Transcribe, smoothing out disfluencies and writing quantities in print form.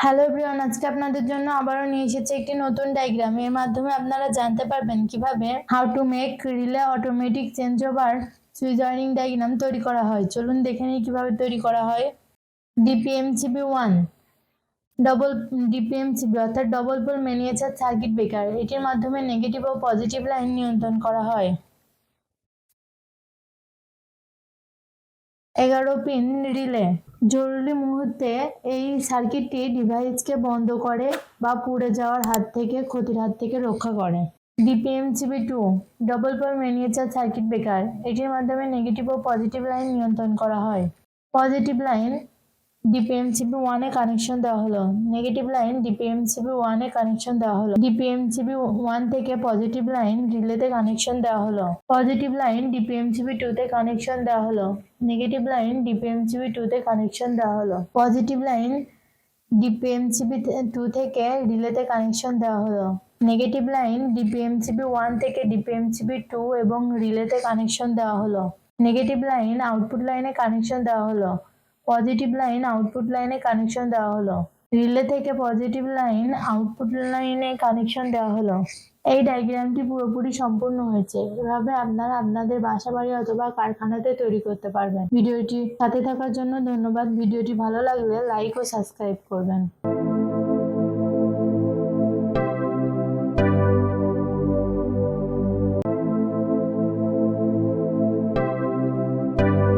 Hello everyone, আজকে আপনাদের জন্য আবারও নিয়ে এসেছে একটি নতুন ডায়াগ্রাম। এর মাধ্যমে আপনারা জানতে পারবেন কিভাবে how to make relay automatic change over switch joining diagram তৈরি করা হয়। চলুন দেখে নিই কিভাবে তৈরি করা হয়। DPMCB 1 ডবল DPMCB অর্থাৎ double pole miniature circuit breaker. এটির মাধ্যমে নেগেটিভ ও পজিটিভ লাইন নিয়ন্ত্রণ করা হয়। 11 পিন রিলে জরুরি মুহূর্তে এই সার্কিটটি ডিভাইসকে বন্ধ করে বা পুড়ে যাওয়ার ক্ষতির হাত থেকে রক্ষা করে। DPMCB 2 double pole miniature circuit breaker. এটির মাধ্যমে নেগেটিভ ও পজিটিভ লাইন নিয়ন্ত্রণ করা হয়। পজিটিভ লাইন DPMCB 1 এ কানেকশন দেওয়া হলো, নেগেটিভ লাইন DPMCB 1 এ কানেকশন দেওয়া হলো। DPMCB 1 থেকে পজিটিভ লাইন রিলেতে কানেকশন দেওয়া হলো। পজিটিভ লাইন DPMCB 2 তে কানেকশন দেওয়া হলো, নেগেটিভ লাইন DPMCB 2 তে কানেকশন দেওয়া হলো। পজিটিভ লাইন DPMCB 2 থেকে রিলেতে কানেকশন দেওয়া হলো, নেগেটিভ লাইন DPMCB 1 থেকে DPMCB 2 এবং রিলেতে কানেকশন দেওয়া হলো। নেগেটিভ লাইন আউটপুট লাইনে কানেকশন দেওয়া হলো, পজিটিভ লাইন আউটপুট লাইনে কানেকশন দেওয়া হলো। রিলে থেকে পজিটিভ লাইন আউটপুট লাইনে কানেকশন দেওয়া হলো। এই ডায়াগ্রামটি পুরোপুরি সম্পূর্ণ হয়েছে। এভাবে আপনারা আপনাদের বাসা বাড়ি অথবা কারখানাতে তৈরি করতে পারবেন। ভিডিওটি সাথে থাকার জন্য ধন্যবাদ। ভিডিওটি ভালো লাগলে লাইক ও সাবস্ক্রাইব করবেন।